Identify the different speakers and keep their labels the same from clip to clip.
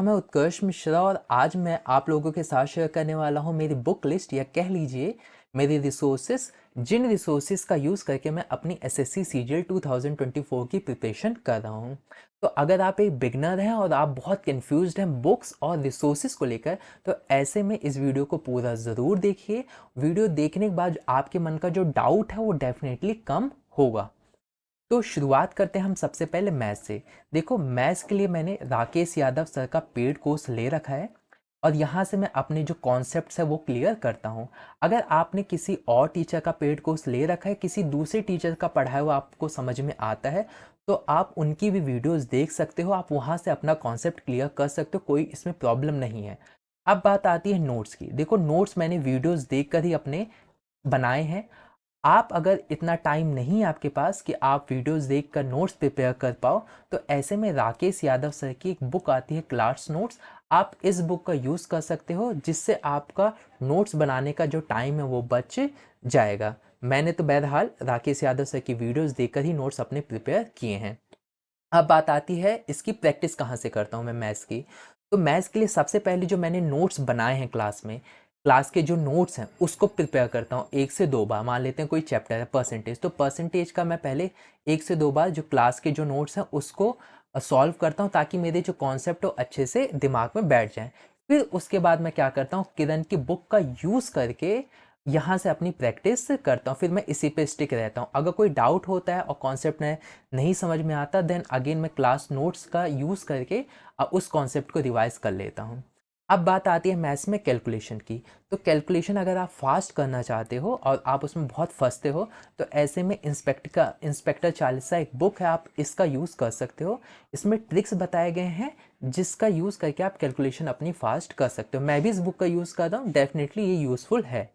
Speaker 1: नाम है उत्कर्ष मिश्रा और आज मैं आप लोगों के साथ शेयर करने वाला हूं मेरी बुक लिस्ट या कह लीजिए मेरे रिसोर्सेस, जिन रिसोर्सेस का यूज़ करके मैं अपनी एसएससी सीजीएल 2024 की प्रिपरेशन कर रहा हूं। तो अगर आप एक बिगनर हैं और आप बहुत कंफ्यूज्ड हैं बुक्स और रिसोर्सेस को लेकर, तो ऐसे में इस वीडियो को पूरा ज़रूर देखिए। वीडियो देखने के बाद आपके मन का जो डाउट है वो डेफिनेटली कम होगा। तो शुरुआत करते हैं हम सबसे पहले मैथ्स से। देखो, मैथ्स के लिए मैंने राकेश यादव सर का पेड कोर्स ले रखा है और यहाँ से मैं अपने जो कॉन्सेप्ट्स है वो क्लियर करता हूँ। अगर आपने किसी और टीचर का पेड कोर्स ले रखा है, किसी दूसरे टीचर का पढ़ाया हुआ आपको समझ में आता है, तो आप उनकी भी वीडियोस देख सकते हो, आप वहाँ से अपना कॉन्सेप्ट क्लियर कर सकते हो, कोई इसमें प्रॉब्लम नहीं है। अब बात आती है नोट्स की। देखो, नोट्स मैंने वीडियोस देख कर ही अपने बनाए हैं। आप अगर इतना टाइम नहीं है आपके पास कि आप वीडियोस देखकर नोट्स प्रिपेयर कर पाओ, तो ऐसे में राकेश यादव सर की एक बुक आती है क्लास नोट्स, आप इस बुक का यूज़ कर सकते हो, जिससे आपका नोट्स बनाने का जो टाइम है वो बच जाएगा। मैंने तो बहरहाल राकेश यादव सर की वीडियोस देखकर ही नोट्स अपने प्रिपेयर किए हैं। अब बात आती है इसकी प्रैक्टिस कहाँ से करता हूँ मैं मैथ्स की। तो मैथ्स के लिए सबसे पहले जो मैंने नोट्स बनाए हैं क्लास में, क्लास के जो नोट्स हैं उसको प्रिपेयर करता हूँ 1 से 2 बार। मान लेते हैं कोई चैप्टर है परसेंटेज, तो परसेंटेज का मैं पहले 1 से 2 बार जो क्लास के जो नोट्स हैं उसको सॉल्व करता हूँ, ताकि मेरे जो कॉन्सेप्ट हो अच्छे से दिमाग में बैठ जाएँ। फिर उसके बाद मैं क्या करता हूँ, किरण की बुक का यूज़ करके यहाँ से अपनी प्रैक्टिस करता हूँ। फिर मैं इसी पे स्टिक रहता हूँ। अगर कोई डाउट होता है और कॉन्सेप्ट नहीं समझ में आता, देन अगेन मैं क्लास नोट्स का यूज़ करके उस कॉन्सेप्ट को रिवाइज कर लेता हूँ। अब बात आती है मैथ्स में कैलकुलेशन की। तो कैलकुलेशन अगर आप फास्ट करना चाहते हो और आप उसमें बहुत फंसते हो, तो ऐसे में इंस्पेक्टर चालीसा एक बुक है, आप इसका यूज़ कर सकते हो। इसमें ट्रिक्स बताए गए हैं जिसका यूज़ करके आप कैलकुलेशन अपनी फास्ट कर सकते हो। मैं भी इस बुक का यूज़ कर रहा हूँ, डेफिनेटली ये यूज़फुल है।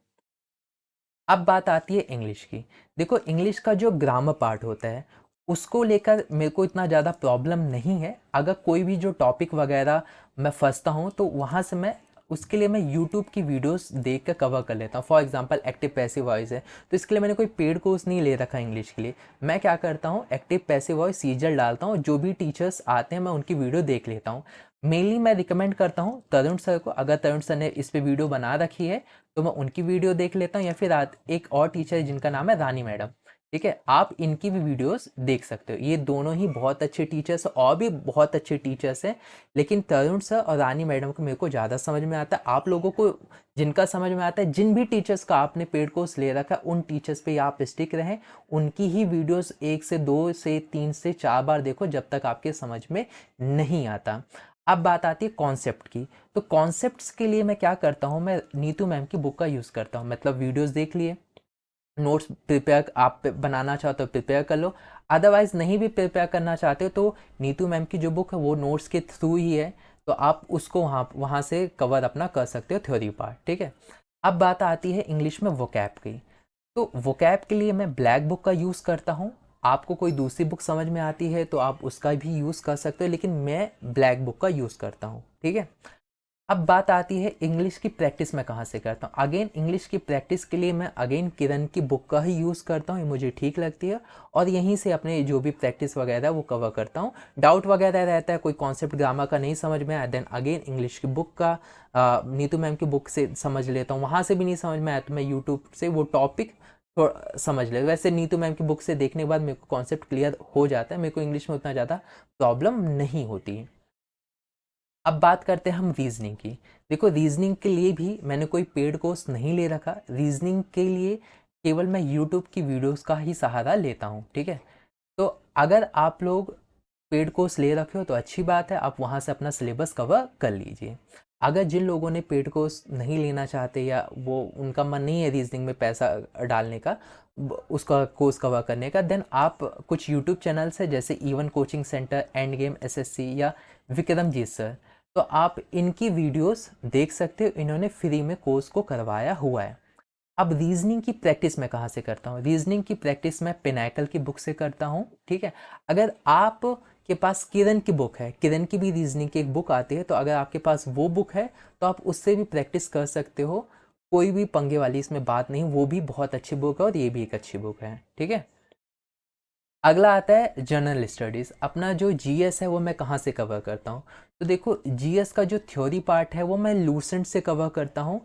Speaker 1: अब बात आती है इंग्लिश की। देखो, इंग्लिश का जो ग्रामर पार्ट होता है उसको लेकर मेरे को इतना ज़्यादा प्रॉब्लम नहीं है। अगर कोई भी जो टॉपिक वगैरह मैं फंसता हूँ, तो वहाँ से मैं उसके लिए मैं यूट्यूब की वीडियोस देख कर कवर कर लेता हूँ। For example active passive voice है, तो इसके लिए मैंने कोई पेड कोर्स नहीं ले रखा इंग्लिश के लिए। मैं क्या करता हूँ, एक्टिव पैसिव वॉइस सीजल डालता हूँ, जो भी टीचर्स आते हैं मैं उनकी वीडियो देख लेता हूँ। मेनली मैं रिकमेंड करता हूँ तरुण सर को। अगर तरुण सर ने इस पे वीडियो बना रखी है तो मैं उनकी वीडियो देख लेता हूँ, या फिर एक और टीचर है जिनका नाम है रानी मैडम। ठीक है, आप इनकी भी वीडियोस देख सकते हो। ये दोनों ही बहुत अच्छे टीचर्स, और भी बहुत अच्छे टीचर्स हैं, लेकिन तरुण सर और रानी मैडम को मेरे को ज़्यादा समझ में आता है। आप लोगों को जिनका समझ में आता है, जिन भी टीचर्स का आपने पेड कोर्स ले रखा है, उन टीचर्स पे आप स्टिक रहें। उनकी ही वीडियोस 1 से 2 से 3 से 4 बार देखो, जब तक आपके समझ में नहीं आता। अब बात आती है कॉन्सेप्ट की। तो कॉन्सेप्ट्स के लिए मैं क्या करता हूँ, मैं नीतू मैम की बुक का यूज़ करता हूँ। मतलब वीडियोस देख लिए, नोट्स प्रिपेयर आप बनाना चाहते हो प्रिपेयर कर लो, अदरवाइज नहीं भी प्रिपेयर करना चाहते हो तो नीतू मैम की जो बुक है वो नोट्स के थ्रू ही है, तो आप उसको वहाँ से कवर अपना कर सकते हो थ्योरी पार्ट। ठीक है, अब बात आती है इंग्लिश में वोकैब की। तो वोकैब के लिए मैं ब्लैक बुक का यूज़ करता हूँ। आपको कोई दूसरी बुक समझ में आती है तो आप उसका भी यूज़ कर सकते हो, लेकिन मैं ब्लैक बुक का यूज़ करता हूँ। ठीक है, अब बात आती है इंग्लिश की प्रैक्टिस मैं कहाँ से करता हूँ। अगेन इंग्लिश की प्रैक्टिस के लिए मैं अगेन किरण की बुक का ही यूज़ करता हूँ, ये मुझे ठीक लगती है, और यहीं से अपने जो भी प्रैक्टिस वगैरह वो कवर करता हूँ। डाउट वगैरह रहता है, कोई कॉन्सेप्ट ग्रामर का नहीं समझ में आया, देन अगेन इंग्लिश की बुक का नीतू मैम की बुक से समझ लेता हूँ। वहाँ से भी नहीं समझ में आया तो मैं यूट्यूब से वो टॉपिक थोड़ा समझ ले। वैसे नीतू मैम की बुक से देखने के बाद मेरे को कॉन्सेप्ट क्लियर हो जाता है, मेरे को इंग्लिश में उतना ज़्यादा प्रॉब्लम नहीं होती है। अब बात करते हैं हम रीजनिंग की। देखो, रीजनिंग के लिए भी मैंने कोई पेड कोर्स नहीं ले रखा। रीजनिंग के लिए केवल मैं यूट्यूब की वीडियोस का ही सहारा लेता हूँ। ठीक है, तो अगर आप लोग पेड कोर्स ले रखे हो तो अच्छी बात है, आप वहाँ से अपना सिलेबस कवर कर लीजिए। अगर जिन लोगों ने पेड कोर्स नहीं लेना चाहते, या वो उनका मन नहीं है रीजनिंग में पैसा डालने का, उसका कोर्स कवर करने का, देन आप कुछ यूट्यूब चैनल्स है जैसे even coaching centre, end game SSC या विक्रमजीत सर, तो आप इनकी वीडियोस देख सकते हो। इन्होंने फ्री में कोर्स को करवाया हुआ है। अब रीजनिंग की प्रैक्टिस मैं कहाँ से करता हूँ, रीजनिंग की प्रैक्टिस मैं पिनाकल की बुक से करता हूँ। ठीक है, अगर आप के पास किरण की बुक है, किरण की भी रीजनिंग की एक बुक आती है, तो अगर आपके पास वो बुक है तो आप उससे भी प्रैक्टिस कर सकते हो। कोई भी पंगे वाली इसमें बात नहीं, वो भी बहुत अच्छी बुक है और ये भी एक अच्छी बुक है। ठीक है, अगला आता है जनरल स्टडीज़। अपना जो जीएस है वो मैं कहाँ से कवर करता हूँ। तो देखो जीएस का जो थ्योरी पार्ट है वो मैं लूसेंट से कवर करता हूँ,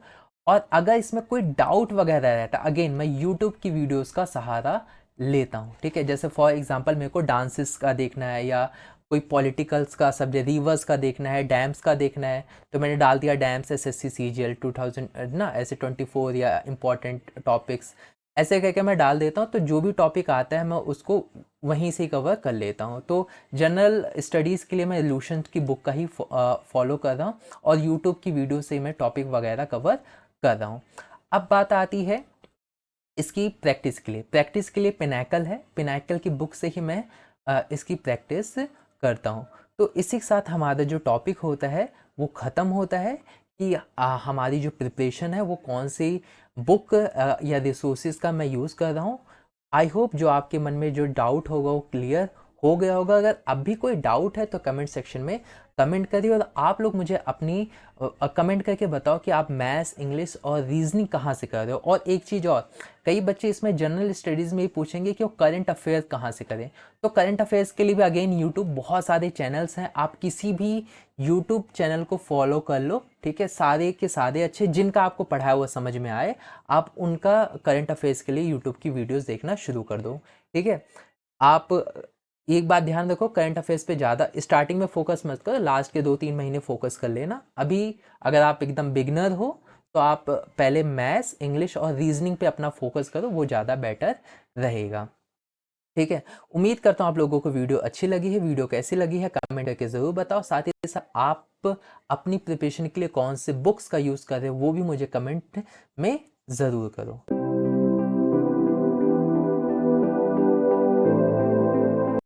Speaker 1: और अगर इसमें कोई डाउट वगैरह रहता है अगेन मैं यूट्यूब की वीडियोस का सहारा लेता हूँ, ठीक है। जैसे फॉर एग्जांपल मेरे को डांसेस का देखना है या कोई पॉलिटिकल्स का सब्जेक्ट, रिवर्स का देखना है, डैम्स का देखना है, तो मैंने डाल दिया डैम्स एसएससी सीजीएल 2000 ना ऐसे 24 या इम्पोर्टेंट टॉपिक्स ऐसे करके मैं डाल देता हूँ। तो जो भी टॉपिक आता है मैं उसको वहीं से कवर कर लेता हूँ। तो जनरल स्टडीज़ के लिए मैं लूसेंट की बुक का ही फॉलो कर रहा हूँ, और यूट्यूब की वीडियो से मैं टॉपिक वगैरह कवर कर रहा हूँ। अब बात आती है इसकी प्रैक्टिस के लिए। प्रैक्टिस के लिए पिनैकल है, पिनैकल की बुक से ही मैं इसकी प्रैक्टिस करता हूँ। तो इसी के साथ हमारा जो टॉपिक होता है वो ख़त्म होता है कि हमारी जो प्रिपरेशन है वो कौन सी बुक या रिसोर्सेज का मैं यूज़ कर रहा हूँ। आई होप जो आपके मन में जो डाउट होगा वो क्लियर हो गया होगा। अगर अब भी कोई डाउट है तो कमेंट सेक्शन में कमेंट करिए, और आप लोग मुझे अपनी कमेंट करके बताओ कि आप मैथ्स, इंग्लिश और रीजनिंग कहाँ से कर रहे हो। और एक चीज़ और, कई बच्चे इसमें जनरल स्टडीज़ में ही पूछेंगे कि वो करंट अफेयर्स कहाँ से करें। तो करंट अफेयर्स के लिए भी अगेन यूट्यूब बहुत सारे चैनल्स हैं, आप किसी भी यूट्यूब चैनल को फॉलो कर लो, ठीक है। सारे के सारे अच्छे जिनका आपको पढ़ाया हुआ समझ में आए, आप उनका करंट अफेयर्स के लिए यूट्यूब की वीडियोज़ देखना शुरू कर दो, ठीक है। आप एक बात ध्यान रखो, करंट अफेयर्स पे ज़्यादा स्टार्टिंग में फोकस मत करो, लास्ट के 2-3 महीने फोकस कर लेना। अभी अगर आप एकदम बिगनर हो तो आप पहले मैथ्स, इंग्लिश और रीजनिंग पे अपना फोकस करो, वो ज़्यादा बेटर रहेगा, ठीक है। उम्मीद करता हूँ आप लोगों को वीडियो अच्छी लगी है। वीडियो कैसी लगी है कमेंट करके ज़रूर बताओ। साथ ही साथ आप अपनी प्रिपरेशन के लिए कौन से बुक्स का यूज़ कर रहे हो वो भी मुझे कमेंट में ज़रूर करो।